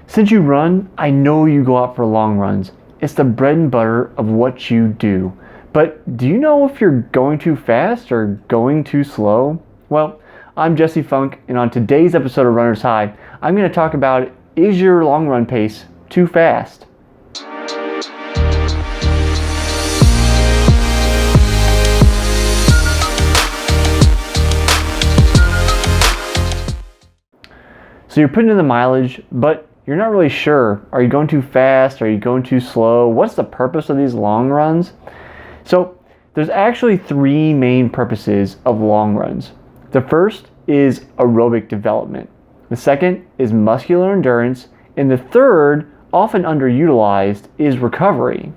Since you run, I know you go out for long runs. It's the bread and butter of what you do. But do you know if you're going too fast or going too slow? Well, I'm Jesse Funk, and on today's episode of Runner's High, I'm going to talk about, is your long run pace too fast? So you're putting in the mileage, but you're not really sure. Are you going too fast? Are you going too slow? What's the purpose of these long runs? So there's actually three main purposes of long runs. The first is aerobic development. The second is muscular endurance. And the third, often underutilized, is recovery.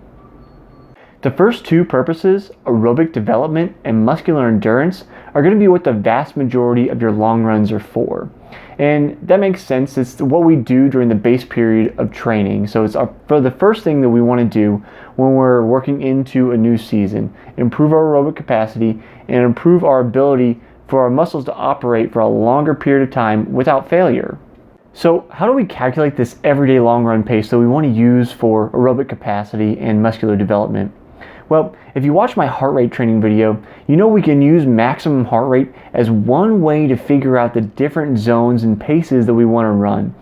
The first two purposes, aerobic development and muscular endurance, are going to be what the vast majority of your long runs are for. And that makes sense. It's what we do during the base period of training. So it's for the first thing that we want to do when we're working into a new season. Improve our aerobic capacity and improve our ability for our muscles to operate for a longer period of time without failure. So how do we calculate this everyday long run pace that we want to use for aerobic capacity and muscular development? Well, if you watch my heart rate training video, you know we can use maximum heart rate as one way to figure out the different zones and paces that we want to run.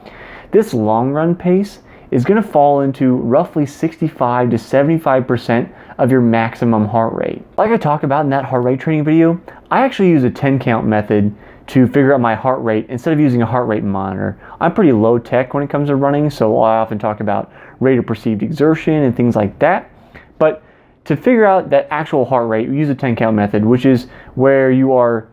This long run pace is going to fall into roughly 65 to 75% of your maximum heart rate. Like I talked about in that heart rate training video, I actually use a 10 count method to figure out my heart rate instead of using a heart rate monitor. I'm pretty low tech when it comes to running, so I often talk about rate of perceived exertion and things like that. But to figure out that actual heart rate, we use a 10 count method, which is where you are,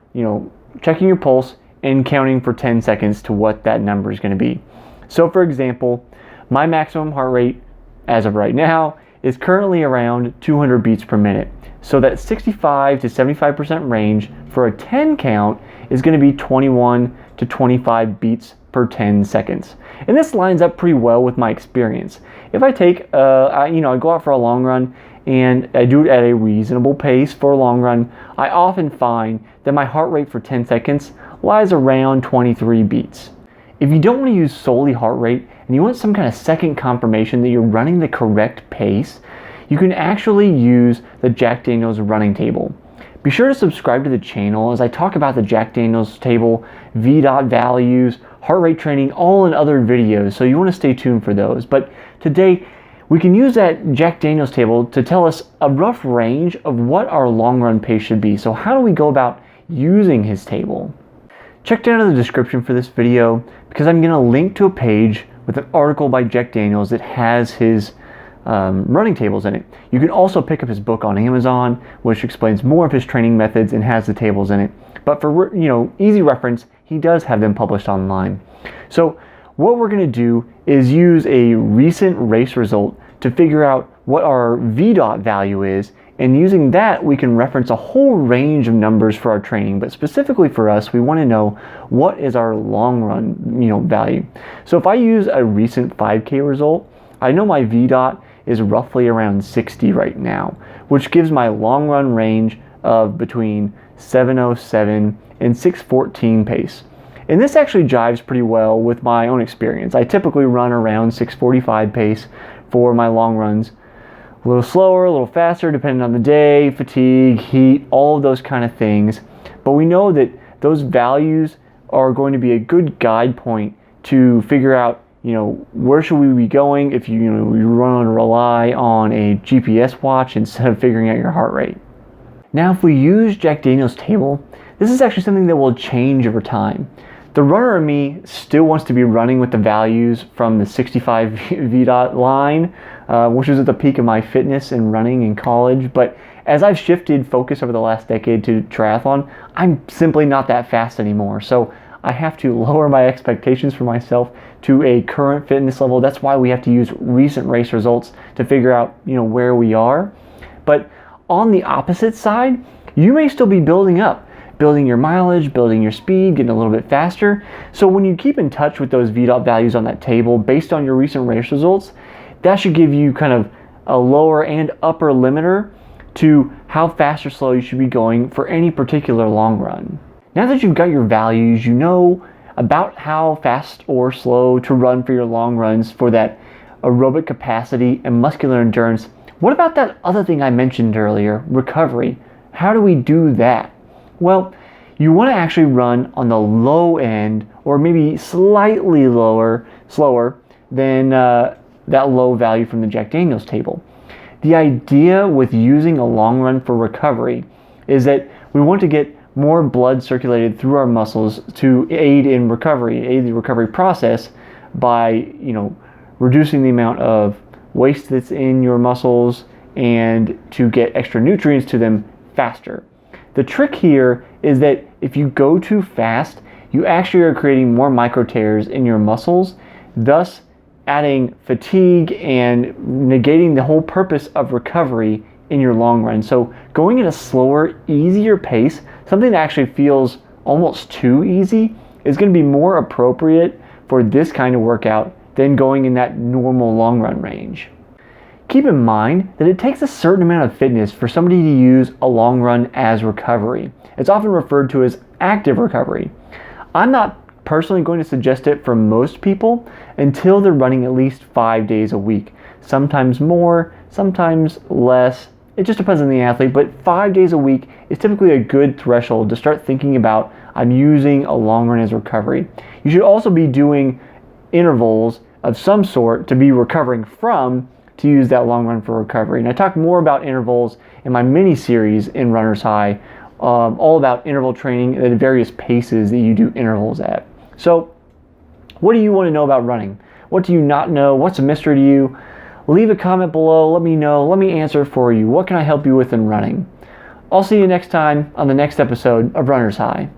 checking your pulse and counting for 10 seconds to what that number is going to be. So for example, my maximum heart rate as of right now is currently around 200 beats per minute. So that 65 to 75% range for a 10 count is going to be 21 to 25 beats per 10 seconds. And this lines up pretty well with my experience. If I take, I go out for a long run and I do it at a reasonable pace for a long run, I often find that my heart rate for 10 seconds lies around 23 beats. If you don't want to use solely heart rate and you want some kind of second confirmation that you're running the correct pace, you can actually use the Jack Daniels running table. Be sure to subscribe to the channel as I talk about the Jack Daniels table, VDOT values, heart rate training, all in other videos, so you want to stay tuned for those. But today, we can use that Jack Daniels table to tell us a rough range of what our long run pace should be. So how do we go about using his table? Check down in the description for this video because I'm going to link to a page with an article by Jack Daniels that has his running tables in it. You can also pick up his book on Amazon, which explains more of his training methods and has the tables in it. But for easy reference, he does have them published online. So what we're going to do is use a recent race result to figure out what our VDOT value is, and using that we can reference a whole range of numbers for our training, but specifically for us we want to know what is our long run value. So if I use a recent 5K result, I know my VDOT is roughly around 60 right now, which gives my long run range of between 7:07 and 6:14 pace. And this actually jives pretty well with my own experience. I typically run around 6:45 pace for my long runs. A little slower, a little faster, depending on the day, fatigue, heat, all of those kind of things. But we know that those values are going to be a good guide point to figure out, where should we be going if you want to rely on a GPS watch instead of figuring out your heart rate. Now, if we use Jack Daniels' table, this is actually something that will change over time. The runner in me still wants to be running with the values from the 65 VDOT line, which was at the peak of my fitness and running in college. But as I've shifted focus over the last decade to triathlon, I'm simply not that fast anymore. So I have to lower my expectations for myself to a current fitness level. That's why we have to use recent race results to figure out, where we are. But on the opposite side, you may still be building your mileage, building your speed, getting a little bit faster. So when you keep in touch with those VDOT values on that table based on your recent race results, that should give you kind of a lower and upper limiter to how fast or slow you should be going for any particular long run. Now that you've got your values, you know about how fast or slow to run for your long runs for that aerobic capacity and muscular endurance. What about that other thing I mentioned earlier, recovery? How do we do that? Well, you want to actually run on the low end, or maybe slightly slower than that low value from the Jack Daniels table. The idea with using a long run for recovery is that we want to get more blood circulated through our muscles to aid the recovery process by, reducing the amount of waste that's in your muscles and to get extra nutrients to them faster. The trick here is that if you go too fast, you actually are creating more micro tears in your muscles, thus adding fatigue and negating the whole purpose of recovery in your long run. So going at a slower, easier pace, something that actually feels almost too easy, is going to be more appropriate for this kind of workout than going in that normal long run range. Keep in mind that it takes a certain amount of fitness for somebody to use a long run as recovery. It's often referred to as active recovery. I'm not personally going to suggest it for most people until they're running at least 5 days a week. Sometimes more, sometimes less. It just depends on the athlete, but 5 days a week is typically a good threshold to start thinking about, I'm using a long run as recovery. You should also be doing intervals of some sort to be recovering from to use that long run for recovery. And I talk more about intervals in my mini series in Runner's High, all about interval training at various paces that you do intervals at. So what do you want to know about running? What do you not know? What's a mystery to you? Leave a comment below. Let me know. Let me answer for you. What can I help you with in running? I'll see you next time on the next episode of Runner's High.